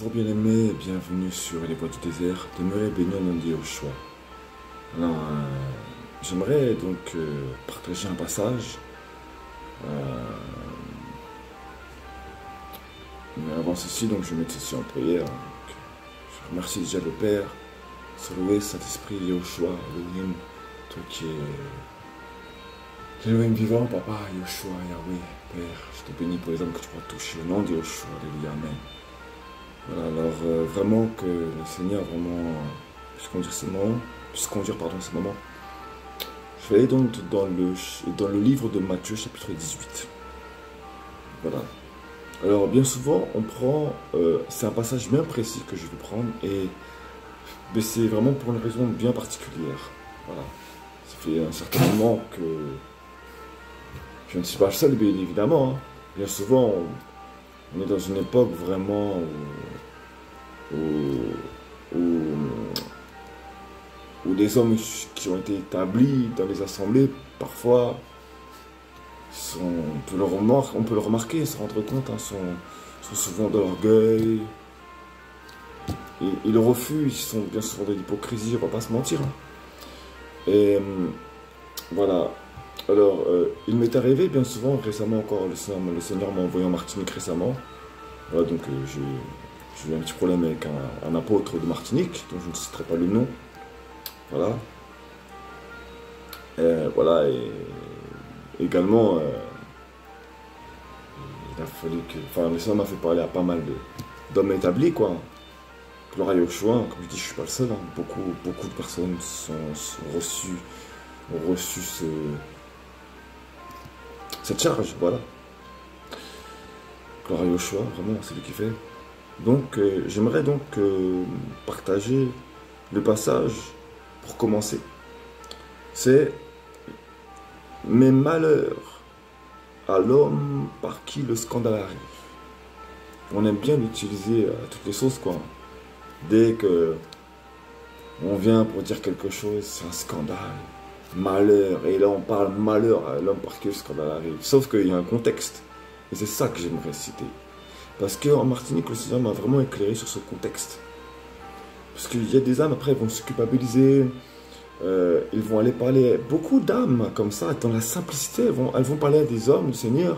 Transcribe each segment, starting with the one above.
Bonjour bien-aimés et bienvenue sur les voies du désert. Demeurez bénis au nom de Yahushua. Alors, j'aimerais donc partager un passage. Mais avant ceci, donc je mets ceci en prière. Donc, je remercie déjà le Père, Saloué, Saint-Esprit, Yahushua, Elohim, toi qui es Elohim vivant, Papa, Yahushua, Yahweh, Père. Je te bénis pour les âmes que tu pourras toucher au nom de Yahushua, Alléluia, Amen. Voilà, alors vraiment que le Seigneur vraiment puisse conduire ce moment. Je vais aller donc dans le livre de Matthieu chapitre 18. Voilà. Alors bien souvent on prend, c'est un passage bien précis que je vais prendre mais c'est vraiment pour une raison bien particulière. Voilà. Ça fait un certain moment que je ne suis pas le seul, bien évidemment. Hein. Bien souvent on est dans une époque vraiment où des hommes qui ont été établis dans les assemblées, parfois, on peut le remarquer, se rendre compte, hein, sont souvent de l'orgueil, ils le refusent, ils sont bien souvent de l'hypocrisie, on va pas se mentir. Hein. Et voilà. Alors, il m'est arrivé bien souvent, récemment encore, le Seigneur m'a envoyé en Martinique récemment. Voilà, donc j'ai eu un petit problème avec un apôtre de Martinique, dont je ne citerai pas le nom. Voilà. Voilà, et également, il a fallu que... Enfin, le Seigneur m'a fait parler à pas mal d'hommes établis, quoi. Gloire à Yahushua, comme je dis, je suis pas le seul. Hein. Beaucoup de personnes ont reçu cette charge, voilà. Gloire à Yahushua, vraiment, c'est lui qui fait. Donc, j'aimerais donc partager le passage pour commencer. C'est « Mes malheurs à l'homme par qui le scandale arrive ». On aime bien l'utiliser à toutes les sauces, quoi. Dès que on vient pour dire quelque chose, c'est un scandale. Malheur. Et là, on parle malheur à l'homme par qui le scandale arrive. Sauf qu'il y a un contexte. Et c'est ça que j'aimerais citer. Parce qu'en Martinique, le Seigneur m'a vraiment éclairé sur ce contexte. Parce qu'il y a des âmes, après, elles vont se culpabiliser. Ils vont aller parler... Beaucoup d'âmes, comme ça, dans la simplicité, elles vont parler à des hommes du Seigneur.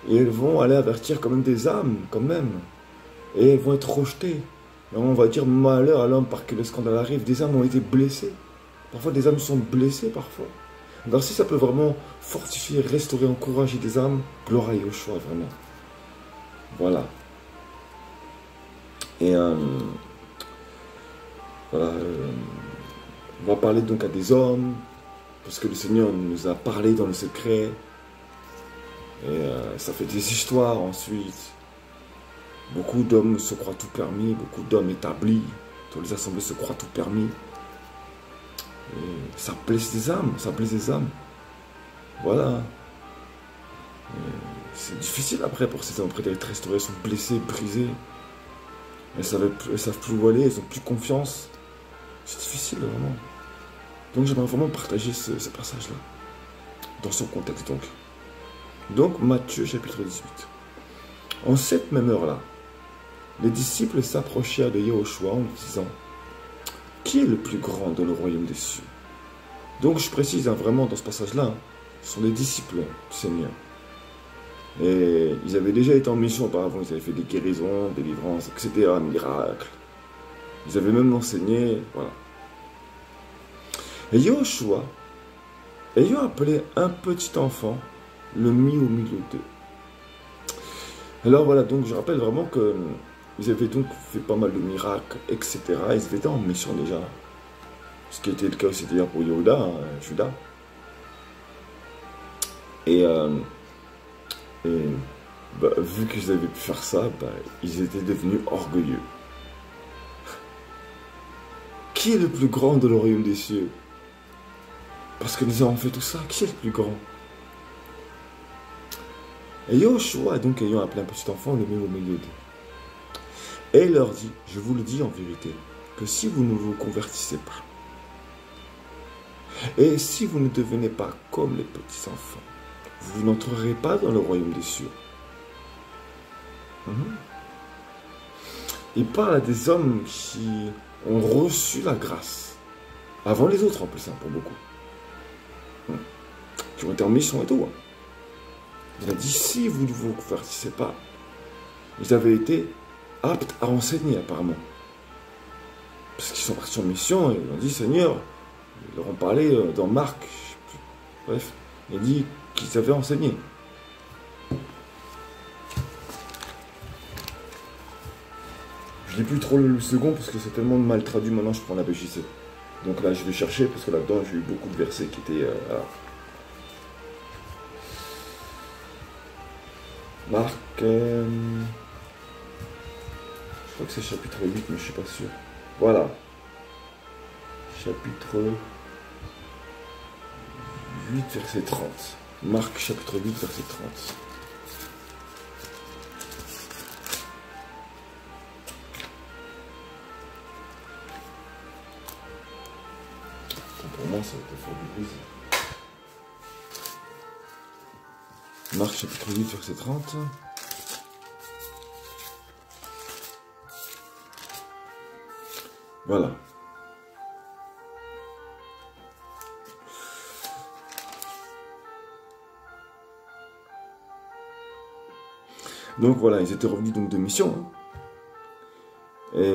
Et elles vont aller avertir quand même des âmes, quand même. Et elles vont être rejetées. Et on va dire malheur à l'homme par qui le scandale arrive. Des âmes ont été blessées. Parfois, des âmes sont blessées, parfois. Alors si ça peut vraiment fortifier, restaurer, encourager des âmes, gloire à Yahushua, vraiment. Voilà. Et voilà, on va parler donc à des hommes, parce que le Seigneur nous a parlé dans le secret. Et ça fait des histoires ensuite. Beaucoup d'hommes se croient tout permis, beaucoup d'hommes établis dans les assemblées se croient tout permis. Et ça blesse des âmes, ça blesse des âmes. Voilà. C'est difficile après pour ces hommes d'être restaurés, ils sont blessés, brisés. Elles savent plus où aller, elles n'ont plus confiance. C'est difficile vraiment. Donc j'aimerais vraiment partager ce passage-là. Dans son contexte donc. Donc Matthieu chapitre 18. En cette même heure-là, les disciples s'approchèrent de Yahushua en lui disant « Qui est le plus grand dans le royaume des cieux ?» Donc je précise hein, vraiment dans ce passage-là, ce sont les disciples du Seigneur. Et ils avaient déjà été en mission auparavant, ils avaient fait des guérisons, des délivrances, etc., miracles. Ils avaient même enseigné, voilà. Et Yahushua, ayant appelé un petit enfant, le mit au milieu d'eux. Alors voilà, donc je rappelle vraiment que ils avaient donc fait pas mal de miracles, etc. Ils avaient été en mission déjà. Ce qui était le cas aussi d'ailleurs pour Yehuda, hein, Judas. Et vu qu'ils avaient pu faire ça, ils étaient devenus orgueilleux. Qui est le plus grand de le royaume des cieux? Parce que nous avons fait tout ça, qui est le plus grand? Et Yahushua, donc ayant appelé un petit enfant, le mit au milieu d'eux. Et il leur dit, je vous le dis en vérité, que si vous ne vous convertissez pas, et si vous ne devenez pas comme les petits enfants, vous n'entrerez pas dans le royaume des cieux. il parle à des hommes qui ont reçu la grâce. Avant les autres en plus, hein, pour beaucoup. Qui ont été en mission et tout. Hein. Il a dit, si vous ne vous convertissez pas, ils avaient été aptes à enseigner apparemment. Parce qu'ils sont partis en mission et ils ont dit, Seigneur, ils leur ont parlé dans Marc, bref, il dit qu'ils avaient enseigné. Je lis plus trop le second parce que c'est tellement mal traduit maintenant, je prends la BJC. Donc là, je vais chercher parce que là-dedans, j'ai eu beaucoup de versets qui étaient... Marc... je crois que c'est chapitre 8, mais je suis pas sûr. Voilà. Chapitre 8, verset 30. Marc, chapitre 8, verset 30. Pour moi, ça a été fort du plaisir. Marc, chapitre 8, verset 30. Voilà. Donc voilà, ils étaient revenus donc de mission. Hein. Et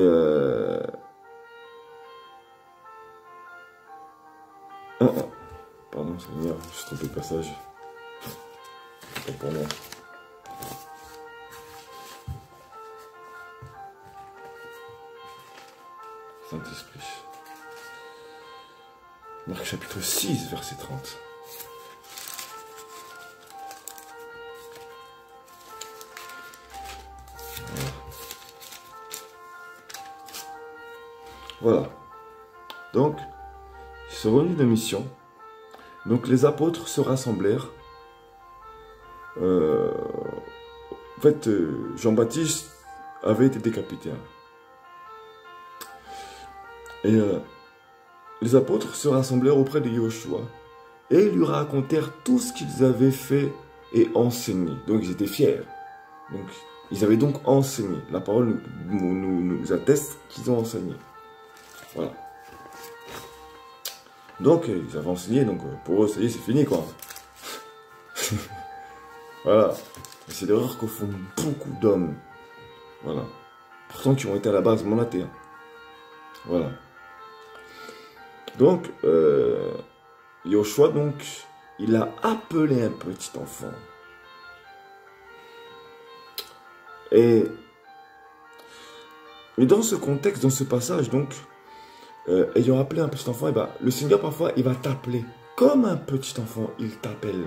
pardon, Seigneur, je suis trompé de passage. C'est pas pour moi. Saint-Esprit. Marc chapitre 6, verset 30. Voilà. Donc, ils sont revenus de mission. Donc, les apôtres se rassemblèrent. En fait, Jean-Baptiste avait été décapité. Et les apôtres se rassemblèrent auprès de Yoshua et lui racontèrent tout ce qu'ils avaient fait et enseigné. Donc, ils étaient fiers. Donc, ils avaient donc enseigné. La parole nous atteste qu'ils ont enseigné. Voilà. Donc, ils avaient enseigné, donc pour eux, ça y est, c'est fini, quoi. Voilà. Et c'est l'erreur que font beaucoup d'hommes. Voilà. Pourtant, qui ont été à la base mandatés. Hein. Voilà. Donc, Yoshua, donc, il a appelé un petit enfant. Et dans ce contexte, dans ce passage, donc, ayant appelé un petit enfant, et ben, le Seigneur, parfois, il va t'appeler. Comme un petit enfant, il t'appelle.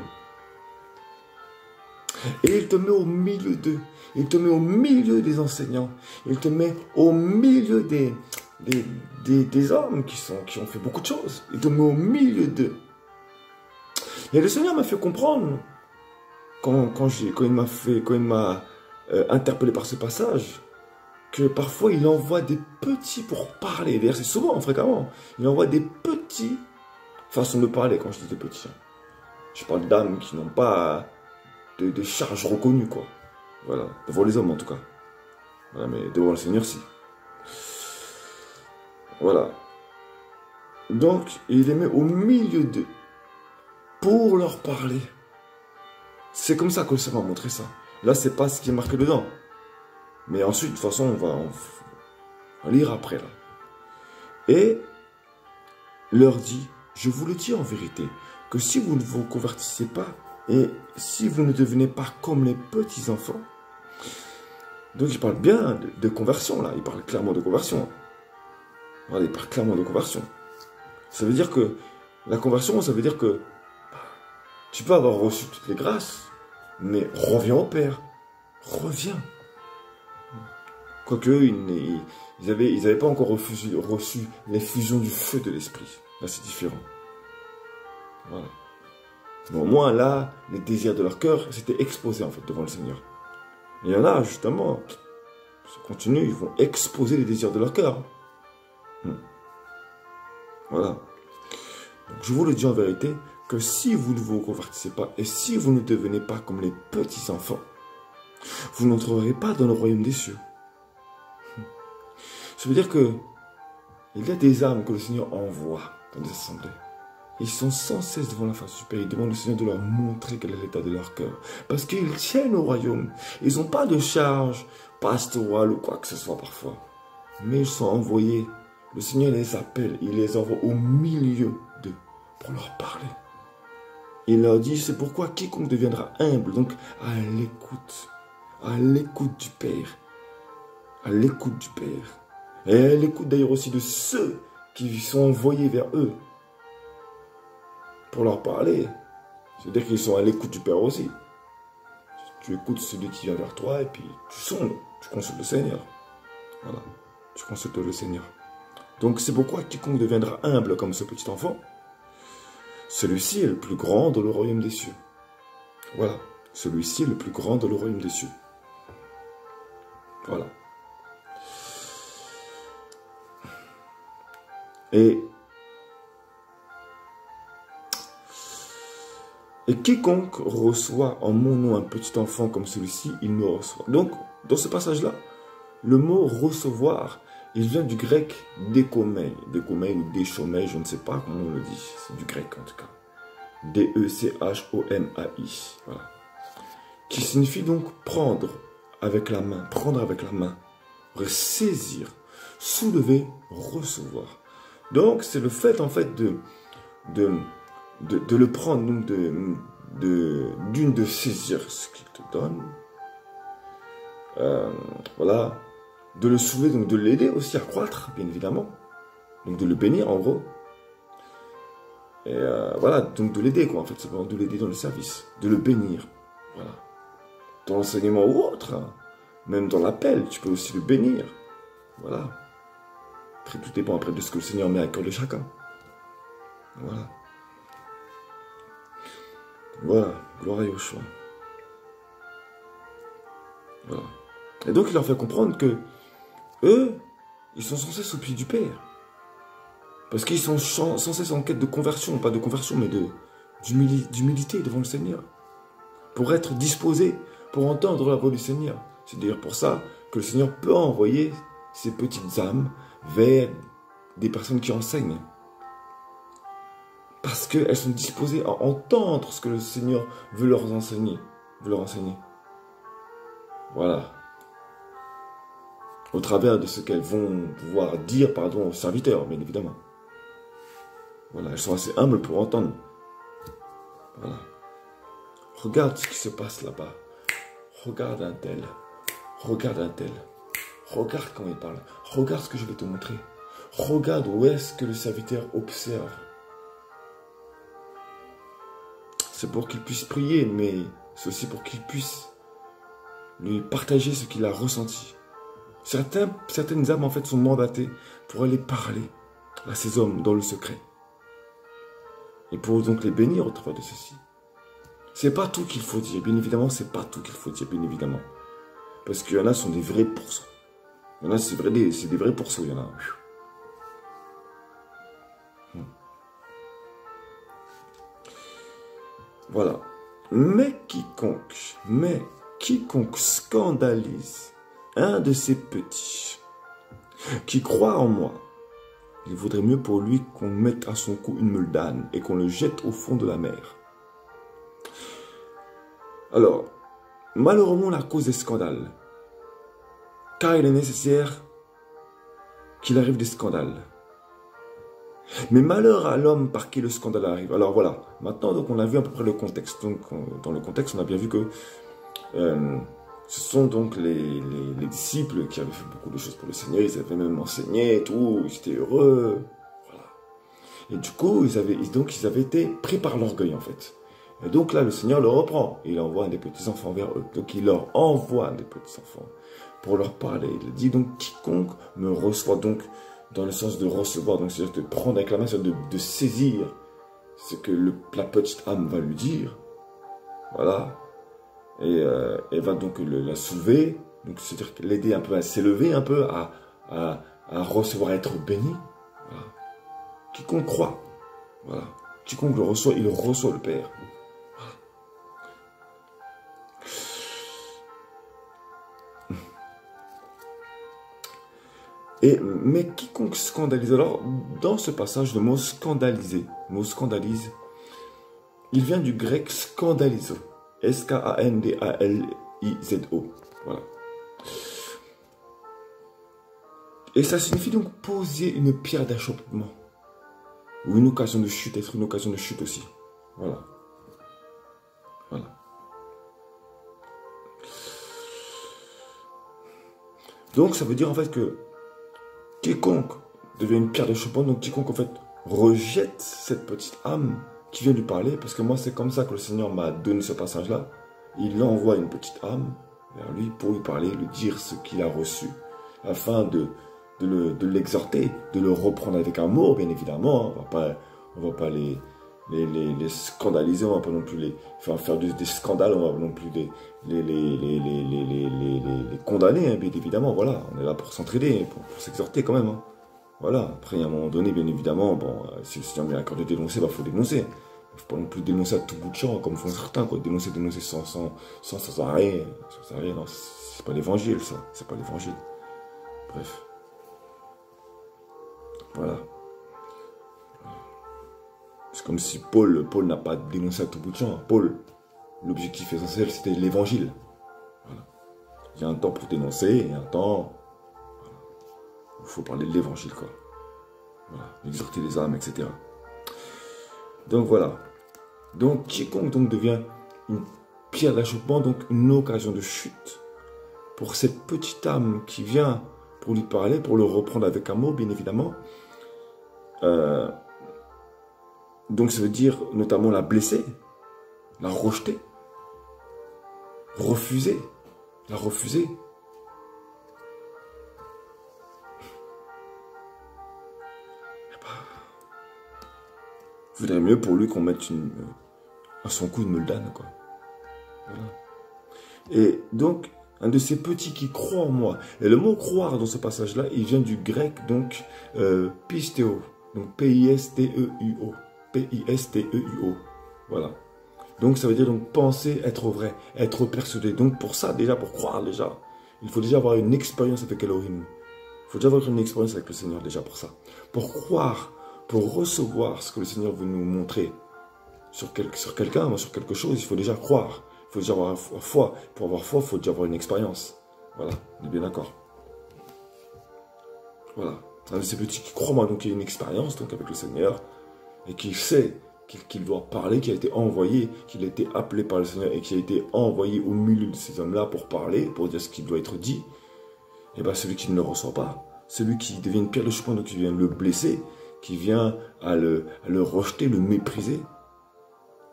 Et il te met au milieu d'eux. Il te met au milieu des enseignants. Il te met au milieu des hommes qui ont fait beaucoup de choses. Il te met au milieu d'eux. Et le Seigneur m'a fait comprendre, quand il m'a interpellé par ce passage, que parfois il envoie des petits pour parler. D'ailleurs, c'est souvent, fréquemment. Il envoie des petits façon de parler quand je dis des petits. Je parle d'âmes qui n'ont pas de charge reconnue, quoi. Voilà, devant les hommes en tout cas. Voilà, mais devant le Seigneur, si. Voilà. Donc, il les met au milieu d'eux pour leur parler. C'est comme ça que le Seigneur m'a montré ça. Là, c'est pas ce qui est marqué dedans. Mais ensuite, de toute façon, on va lire après, là. Et leur dit, je vous le dis en vérité, que si vous ne vous convertissez pas, et si vous ne devenez pas comme les petits enfants, donc il parle bien de conversion, là. Il parle clairement de conversion. Voilà, il parle clairement de conversion. Ça veut dire que la conversion, ça veut dire que tu peux avoir reçu toutes les grâces, mais reviens au Père. Reviens. Quoique, ils n'avaient pas encore reçu l'effusion du feu de l'Esprit. Là, c'est différent. Voilà. Mais au moins, là, les désirs de leur cœur s'étaient exposés, en fait, devant le Seigneur. Et il y en a, justement, ça continue, ils vont exposer les désirs de leur cœur. Voilà. Donc, je vous le dis en vérité, que si vous ne vous convertissez pas, et si vous ne devenez pas comme les petits enfants, vous n'entrerez pas dans le royaume des cieux. Ça veut dire que il y a des âmes que le Seigneur envoie dans les assemblées. Ils sont sans cesse devant la face du Père. Ils demandent au Seigneur de leur montrer quel est l'état de leur cœur. Parce qu'ils tiennent au royaume. Ils n'ont pas de charge pastorale ou quoi que ce soit parfois. Mais ils sont envoyés. Le Seigneur les appelle. Il les envoie au milieu d'eux pour leur parler. Il leur dit, c'est pourquoi quiconque deviendra humble, donc à l'écoute du Père, à l'écoute du Père, et à l'écoute d'ailleurs aussi de ceux qui sont envoyés vers eux pour leur parler. C'est-à-dire qu'ils sont à l'écoute du Père aussi. Tu écoutes celui qui vient vers toi et puis tu sondes, tu consultes le Seigneur. Voilà, tu consultes le Seigneur. Donc c'est pourquoi quiconque deviendra humble comme ce petit enfant, celui-ci est le plus grand dans le royaume des cieux. Voilà, celui-ci est le plus grand dans le royaume des cieux. Voilà. Et quiconque reçoit en mon nom un petit enfant comme celui-ci, il me reçoit. Donc, dans ce passage-là, le mot recevoir, il vient du grec dékomei. Dékomei ou déchomei, je ne sais pas comment on le dit. C'est du grec en tout cas. D-E-C-H-O-M-A-I. Voilà. Qui signifie donc prendre avec la main. Prendre avec la main. Saisir, soulever, recevoir. Donc, c'est le fait en fait de le prendre, donc de saisir ce qu'il te donne. Voilà. De le soulever, donc de l'aider aussi à croître, bien évidemment. Donc de le bénir, en gros. Et voilà, donc de l'aider, quoi, en fait, simplement de l'aider dans le service. De le bénir, voilà. Dans l'enseignement ou autre, hein. Même dans l'appel, tu peux aussi le bénir. Voilà. Après, tout dépend après de ce que le Seigneur met à cœur de chacun. Voilà. Voilà, gloire à Yeshua. Voilà. Et donc, il leur fait comprendre que eux, ils sont sans cesse au pied du Père. Parce qu'ils sont sans cesse en quête de conversion, pas de conversion, mais d'humilité devant le Seigneur. Pour être disposés, pour entendre la voix du Seigneur. C'est d'ailleurs pour ça que le Seigneur peut envoyer ces petites âmes vers des personnes qui enseignent. Parce qu'elles sont disposées à entendre ce que le Seigneur veut leur enseigner. Voilà. Au travers de ce qu'elles vont pouvoir dire, aux serviteurs, bien évidemment. Voilà, elles sont assez humbles pour entendre. Voilà. Regarde ce qui se passe là-bas. Regarde un tel. Regarde un tel. Regarde comment il parle. Regarde ce que je vais te montrer. Regarde où est-ce que le serviteur observe. C'est pour qu'il puisse prier, mais c'est aussi pour qu'il puisse lui partager ce qu'il a ressenti. Certaines âmes, en fait, sont mandatées pour aller parler à ces hommes dans le secret. Et pour donc les bénir au travers de ceci. C'est pas tout qu'il faut dire, bien évidemment, c'est pas tout qu'il faut dire, bien évidemment. Parce qu'il y en a qui sont des vrais pourceaux. Il y en a, c'est des vrais pourceaux, il y en a. Voilà. Mais quiconque scandalise un de ces petits qui croit en moi, il vaudrait mieux pour lui qu'on mette à son cou une meule d'âne et qu'on le jette au fond de la mer. Alors, malheureusement, la cause des scandales, car il est nécessaire qu'il arrive des scandales. Mais malheur à l'homme par qui le scandale arrive. Alors voilà, maintenant donc on a vu à peu près le contexte. Donc dans le contexte, on a bien vu que ce sont donc les disciples qui avaient fait beaucoup de choses pour le Seigneur. Ils avaient même enseigné et tout, ils étaient heureux. Voilà. Et du coup, ils avaient été pris par l'orgueil en fait. Et donc là, le Seigneur le reprend. Il envoie des petits-enfants vers eux. Donc il leur envoie des petits-enfants pour leur parler. Il dit donc, quiconque me reçoit, donc dans le sens de recevoir, donc c'est-à-dire de prendre avec la main, c'est-à-dire de saisir ce que la petite âme va lui dire. Voilà. Et elle va donc la soulever, donc c'est-à-dire l'aider un peu à s'élever, un peu à recevoir, à être béni. Voilà. Quiconque croit, voilà. Quiconque le reçoit, il reçoit le Père. Mais quiconque scandalise, alors dans ce passage, le mot scandaliser, le mot scandalise, il vient du grec scandalizo, S-K-A-N-D-A-L-I-Z-O, voilà. Et ça signifie donc poser une pierre d'achoppement, ou une occasion de chute, être une occasion de chute aussi, voilà. Voilà. Donc ça veut dire en fait que quiconque devient une pierre d'achoppement, donc quiconque en fait rejette cette petite âme qui vient lui parler, parce que moi c'est comme ça que le Seigneur m'a donné ce passage-là, il envoie une petite âme vers lui pour lui parler, lui dire ce qu'il a reçu, afin de l'exhorter, de le reprendre avec amour, bien évidemment. On va pas les scandaliser, on va pas non plus les faire des scandales, on va pas non plus les condamner, hein, bien évidemment. Voilà, on est là pour s'entraider, pour s'exhorter quand même. Hein. Voilà, après, à un moment donné, bien évidemment, bon, si le Seigneur vient à cœur de dénoncer, il faut dénoncer. Il ne faut pas non plus dénoncer à tout bout de champ, comme font certains, quoi. Dénoncer sans arrêt. Sans arrêt, non, c'est pas l'évangile, ça. C'est pas l'évangile. Bref. Voilà. C'est comme si Paul n'a pas dénoncé à tout bout de champ. Paul, l'objectif essentiel, c'était l'évangile. Voilà. Il y a un temps pour dénoncer, et un temps... Voilà. Il faut parler de l'évangile, quoi. Voilà. Exhorter les âmes, etc. Donc voilà. Donc quiconque donc devient une pierre d'achoppement, donc une occasion de chute pour cette petite âme qui vient pour lui parler, pour le reprendre avec amour, bien évidemment. Donc ça veut dire notamment la blesser, la rejeter, refuser, la refuser. Il vaudrait mieux pour lui qu'on mette à son cou une meldane, quoi. Voilà. Et donc, un de ces petits qui croient en moi. Et le mot croire dans ce passage-là, il vient du grec, donc, pistéo. Donc, P-I-S-T-E-U-O. P-I-S-T-E-U-O. Voilà. Donc, ça veut dire donc penser, être vrai, être persuadé. Donc, pour ça, déjà, pour croire, déjà, il faut déjà avoir une expérience avec Elohim. Il faut déjà avoir une expérience avec le Seigneur, déjà, pour ça. Pour croire, pour recevoir ce que le Seigneur veut nous montrer sur quelqu'un, sur quelque chose, il faut déjà croire. Il faut déjà avoir foi. Pour avoir foi, il faut déjà avoir une expérience. Voilà, on est bien d'accord. Voilà. Un de ces petits qui croient, moi, donc il y a une expérience donc, avec le Seigneur, et qui sait qu'il doit parler, qui a été envoyé, qu'il a été appelé par le Seigneur, et qui a été envoyé au milieu de ces hommes-là pour parler, pour dire ce qui doit être dit, et bien celui qui ne le reçoit pas, celui qui devient une pierre de choix, donc qui vient le blesser, qui vient à le rejeter, le mépriser,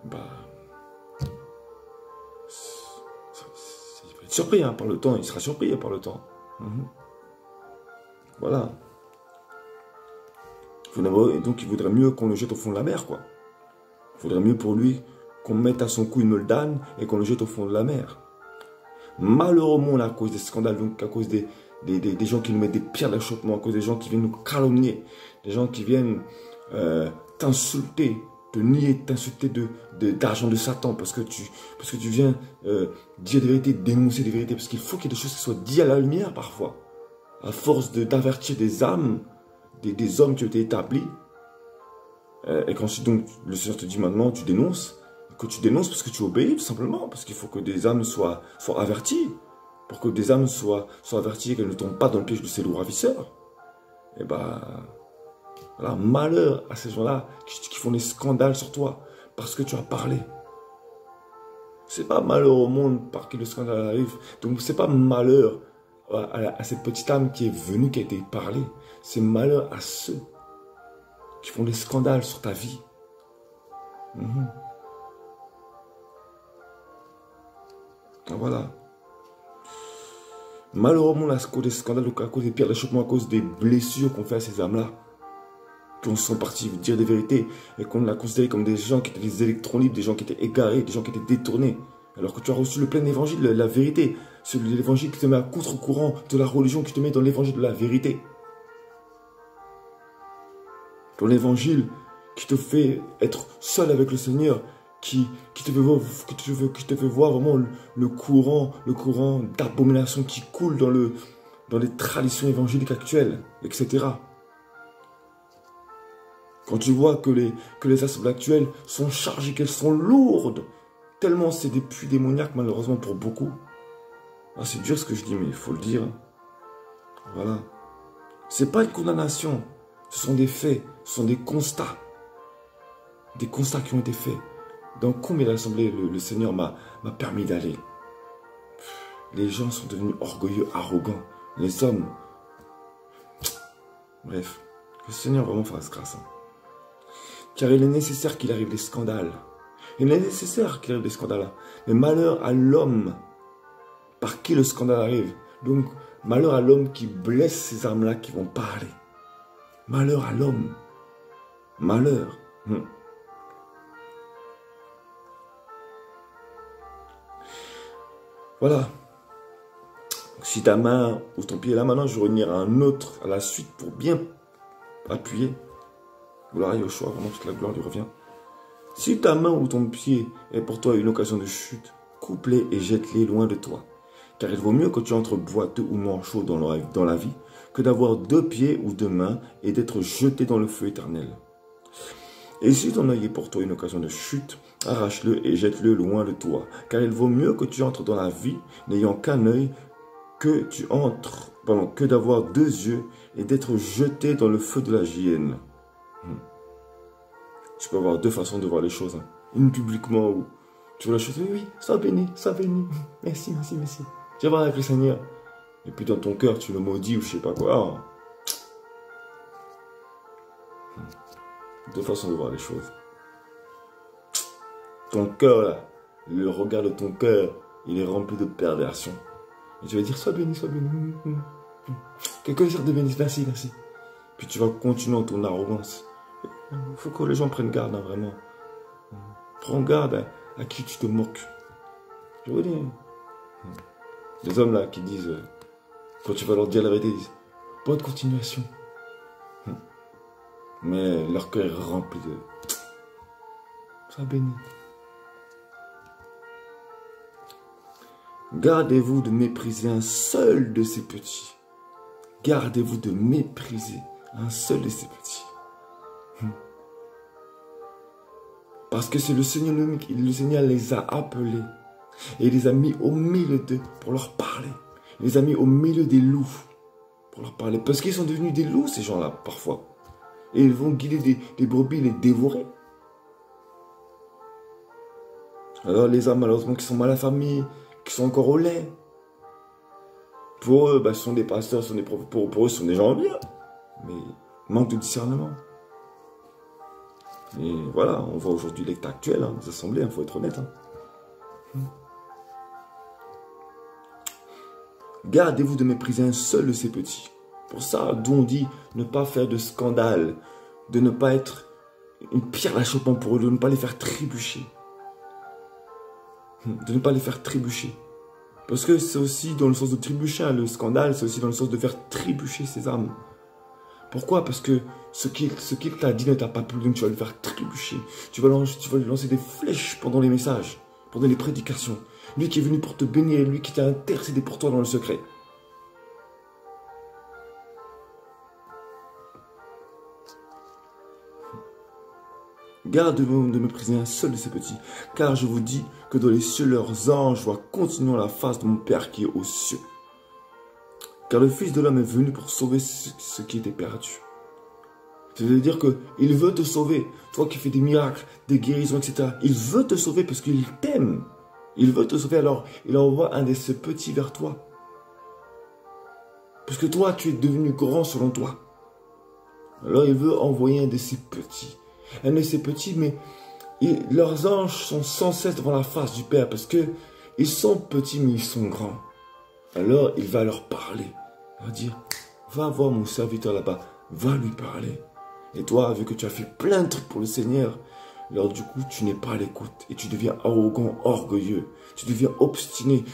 bah, il va être surpris hein, par le temps, il sera surpris par le temps. Voilà. Et donc il vaudrait mieux qu'on le jette au fond de la mer, quoi. Il vaudrait mieux pour lui qu'on mette à son cou une meldane et qu'on le jette au fond de la mer. Malheureusement, là, à cause des scandales, donc à cause des gens qui nous mettent des pierres d'achoppement, à cause des gens qui viennent nous calomnier, des gens qui viennent t'insulter, te nier, t'insulter d'argent de Satan, parce que tu viens dire des vérités, dénoncer des vérités, parce qu'il faut qu'il y ait des choses qui soient dites à la lumière parfois, à force d'avertir des âmes, des hommes qui ont été établis, et qu'ensuite donc le Seigneur te dit maintenant tu dénonces, que tu dénonces parce que tu obéis tout simplement, parce qu'il faut que des âmes soient averties, pour que des âmes soient averties et qu'elles ne tombent pas dans le piège de ces loups ravisseurs. Et bah voilà, malheur à ces gens-là qui font des scandales sur toi parce que tu as parlé. C'est pas malheur au monde par qui le scandale arrive. Donc c'est pas malheur à cette petite âme qui est venue, qui a été parlée. C'est malheur à ceux qui font des scandales sur ta vie. Voilà. Malheureusement, à cause des scandales, à cause des pierres d'achoppement, à cause des blessures qu'on fait à ces âmes-là, qu'on sont partis dire des vérités et qu'on a considéré comme des gens qui étaient des électrons libres, des gens qui étaient égarés, des gens qui étaient détournés. Alors que tu as reçu le plein évangile, la vérité, celui de l'évangile qui te met à contre-courant de la religion, qui te met dans l'évangile de la vérité. Dans l'évangile qui te fait être seul avec le Seigneur, qui te fait voir vraiment le courant d'abomination qui coule dans dans les traditions évangéliques actuelles, etc. Quand tu vois que les assemblées actuelles sont chargées, qu'elles sont lourdes, tellement c'est des puits démoniaques malheureusement pour beaucoup. Ah, c'est dur ce que je dis, mais il faut le dire. Voilà. C'est pas une condamnation, ce sont des faits, ce sont des constats. Des constats qui ont été faits. Dans combien d'assemblées le Seigneur m'a permis d'aller? Les gens sont devenus orgueilleux, arrogants. Les hommes. Bref, que le Seigneur vraiment fasse grâce. Car il est nécessaire qu'il arrive des scandales. Il est nécessaire qu'il arrive des scandales. Mais malheur à l'homme par qui le scandale arrive. Donc, malheur à l'homme qui blesse ces âmes-là qui vont parler. Malheur à l'homme. Malheur. Voilà. Si ta main ou ton pied est là, maintenant je vais revenir à un autre, à la suite pour bien appuyer. Gloire à Yoshua, vraiment toute la gloire lui revient. Si ta main ou ton pied est pour toi une occasion de chute, coupe-les et jette-les loin de toi. Car il vaut mieux que tu entres boiteux ou manchot dans la vie que d'avoir 2 pieds ou 2 mains et d'être jeté dans le feu éternel. Et si ton œil est pour toi une occasion de chute, arrache-le et jette-le loin de toi. Car il vaut mieux que tu entres dans la vie n'ayant qu'un œil que d'avoir 2 yeux et d'être jeté dans le feu de la hyène. Tu peux avoir 2 façons de voir les choses. Une publiquement où tu vois la chose, oui, sois béni, merci, merci, merci. Tu vas voir avec le Seigneur. Et puis dans ton cœur, tu le maudis ou je sais pas quoi. 2 façons de voir les choses. Ton cœur, là, le regard de ton cœur, il est rempli de perversion. Et tu vas dire, sois béni, sois béni. Quelqu'un sort de béni, merci, merci. Puis tu vas continuer dans ton arrogance. Il faut que les gens prennent garde, vraiment. Prends garde à qui tu te moques. Je vous dis. Les hommes là qui disent, quand tu vas leur dire la vérité, ils disent, bonne continuation. Mais leur cœur est rempli de... Sois béni. Gardez-vous de mépriser un seul de ces petits. Gardez-vous de mépriser un seul de ces petits. Parce que c'est le Seigneur les a appelés. Et il les a mis au milieu d'eux pour leur parler. Il les a mis au milieu des loups pour leur parler. Parce qu'ils sont devenus des loups, ces gens-là, parfois. Et ils vont guider des brebis et les dévorer. Alors les hommes, malheureusement, qui sont mal affamés, qui sont encore au lait. Pour eux, ce sont des pasteurs, pour eux, ce sont des gens bien. Mais manque de discernement. Et voilà, on voit aujourd'hui l'état actuel des assemblées, il faut être honnête. Gardez-vous de mépriser un seul de ces petits. Pour ça, d'où on dit ne pas faire de scandale, de ne pas être une pierre d'achoppement pour eux, de ne pas les faire trébucher. De ne pas les faire trébucher. Parce que c'est aussi dans le sens de trébucher, le scandale, c'est aussi dans le sens de faire trébucher ses âmes. Pourquoi? Parce que ce qu'il t'a dit ne t'a pas plu, donc tu vas le faire trébucher. Tu vas lui lancer des flèches pendant les messages, pendant les prédications. Lui qui est venu pour te bénir, lui qui t'a intercédé pour toi dans le secret. Gardez-vous de mépriser un seul de ces petits, car je vous dis que dans les cieux, leurs anges voient continuellement la face de mon Père qui est aux cieux. Car le Fils de l'homme est venu pour sauver ce qui était perdu. C'est-à-dire qu'il veut te sauver. Toi qui fais des miracles, des guérisons, etc. Il veut te sauver parce qu'il t'aime. Il veut te sauver, alors il envoie un de ces petits vers toi. Parce que toi, tu es devenu grand selon toi. Alors il veut envoyer un de ces petits. Un de ces petits, mais leurs anges sont sans cesse devant la face du Père. Parce que ils sont petits, mais ils sont grands. Alors il va leur parler. Il va dire, va voir mon serviteur là-bas. Va lui parler. Et toi, vu que tu as fait plein de trucs pour le Seigneur, alors du coup, tu n'es pas à l'écoute. Et tu deviens arrogant, orgueilleux. Tu deviens obstiné.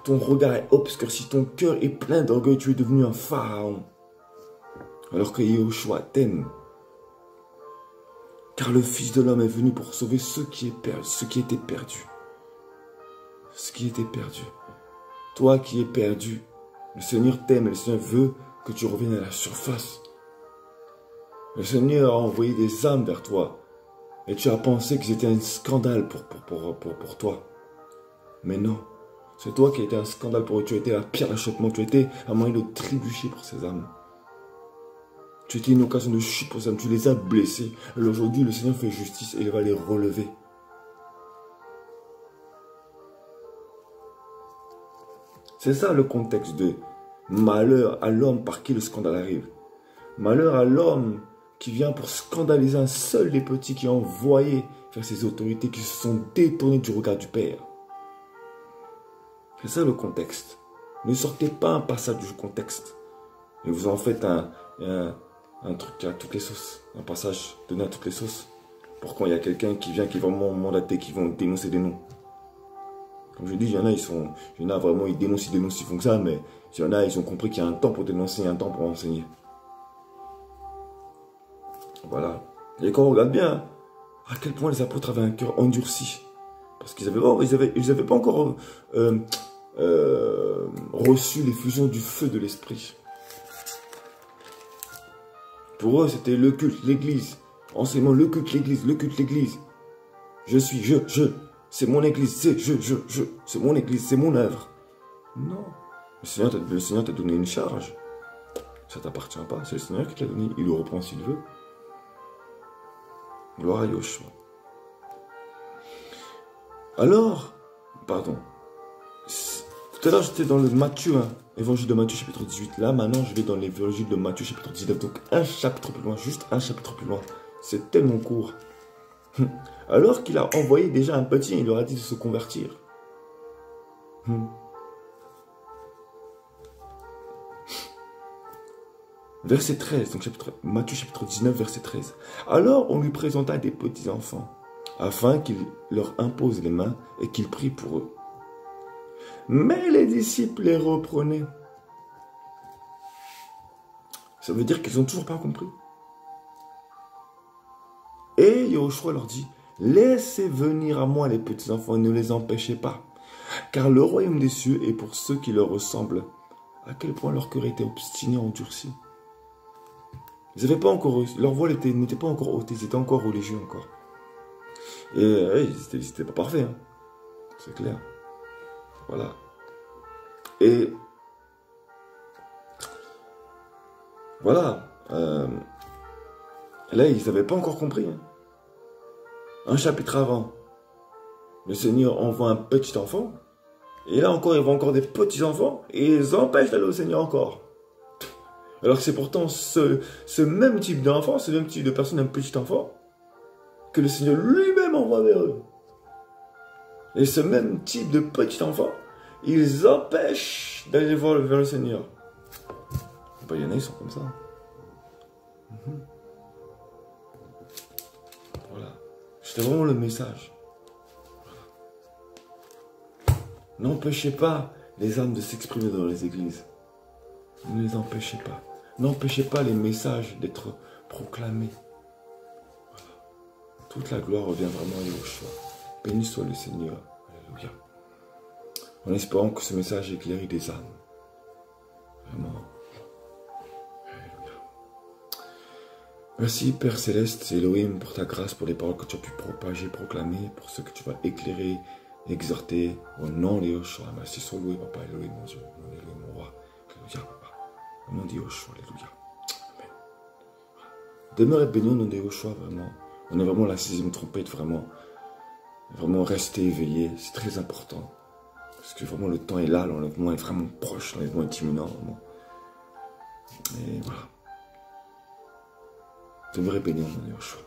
Ton regard est obscurci. Ton cœur est plein d'orgueil. Tu es devenu un pharaon. Alors que Yahushua t'aime. Car le Fils de l'homme est venu pour sauver ceux qui étaient perdus. Ce qui était perdu. Toi qui es perdu, Le Seigneur t'aime et le Seigneur veut que tu reviennes à la surface. Le Seigneur a envoyé des âmes vers toi. Et tu as pensé que c'était un scandale pour toi. Mais non. C'est toi qui as été un scandale pour eux. Tu as été la pierre d'achoppement. Tu as été un moyen de trébucher pour ces âmes. Tu as été une occasion de chute pour ces âmes. Tu les as blessés. Et aujourd'hui, le Seigneur fait justice et il va les relever. C'est ça le contexte de malheur à l'homme par qui le scandale arrive. Malheur à l'homme qui vient pour scandaliser un seul des petits qui a envoyé vers ces autorités qui se sont détournées du regard du Père. C'est ça le contexte. Ne sortez pas un passage du contexte. Et vous en faites un truc à toutes les sauces. Un passage donné à toutes les sauces. Pour quand il y a quelqu'un qui vient, qui va vraiment mandater, qui vont dénoncer des noms. Comme je dis, il y en a, ils dénoncent, ils font que ça, mais il y en a, ils ont compris qu'il y a un temps pour dénoncer et un temps pour enseigner. Voilà. Et quand on regarde bien, à quel point les apôtres avaient un cœur endurci. Parce qu'ils n'avaient pas encore reçu l'effusion du feu de l'esprit. Pour eux, c'était le culte, l'église. Enseignement, le culte, l'église, le culte, l'église. Je suis, c'est mon église, c'est mon église, c'est mon œuvre. Non. Le Seigneur t'a donné une charge. Ça ne t'appartient pas, c'est le Seigneur qui te l'a donné. Il le reprend s'il veut. Gloire à Yoshua. Alors, pardon. Tout à l'heure, j'étais dans le Matthieu, évangile de Matthieu, chapitre 18. Là, maintenant, je vais dans l'évangile de Matthieu, chapitre 19. Donc, un chapitre plus loin, juste un chapitre plus loin. C'est tellement court. Alors qu'il a envoyé déjà un petit, il leur a dit de se convertir. Verset 13, donc Matthieu chapitre 19, verset 13. Alors on lui présenta des petits enfants, afin qu'il leur impose les mains et qu'il prie pour eux. Mais les disciples les reprenaient. Ça veut dire qu'ils n'ont toujours pas compris. Et Yahushua leur dit, laissez venir à moi les petits enfants et ne les empêchez pas, car le royaume des cieux est pour ceux qui leur ressemblent. À quel point leur cœur était obstiné, endurci. Ils n'avaient pas encore, leur voix n'était pas encore haute, ils étaient encore religieux encore. Et ils n'étaient pas parfaits, hein. C'est clair. Voilà. Et voilà. Là, ils n'avaient pas encore compris. Hein. Un chapitre avant, le Seigneur envoie un petit enfant. Et là encore, il voit encore des petits enfants. Et ils empêchent d'aller au Seigneur encore. Alors que c'est pourtant ce même type d'enfant, ce même type de personne, un petit enfant, que le Seigneur lui-même envoie vers eux. Et ce même type de petit enfant, ils empêchent d'aller vers le Seigneur. Ben, il y en a, ils sont comme ça. Voilà. C'était vraiment le message. N'empêchez pas les âmes de s'exprimer dans les églises. Ne les empêchez pas. N'empêchez pas les messages d'être proclamés. Voilà. Toute la gloire revient vraiment à Yahushua. Béni soit le Seigneur. Alléluia. En espérant que ce message éclaire des âmes. Vraiment. Alléluia. Merci Père Céleste, Elohim, pour ta grâce, pour les paroles que tu as pu propager, proclamer, pour ce que tu vas éclairer, exhorter. Au nom de Yahushua. Merci sur loué, Papa Elohim, mon Dieu. Mon Elohim, mon roi. Alléluia, Papa. Au nom de Yahushua, alléluia. Amen. Demeurez béni au nom de Yahushua, vraiment. On est vraiment la 6e trompette, vraiment. Vraiment rester éveillé, c'est très important. Parce que vraiment le temps est là, l'enlèvement est vraiment proche, l'enlèvement est imminent, vraiment. Et voilà. Demeurez béni au nom de Yahushua.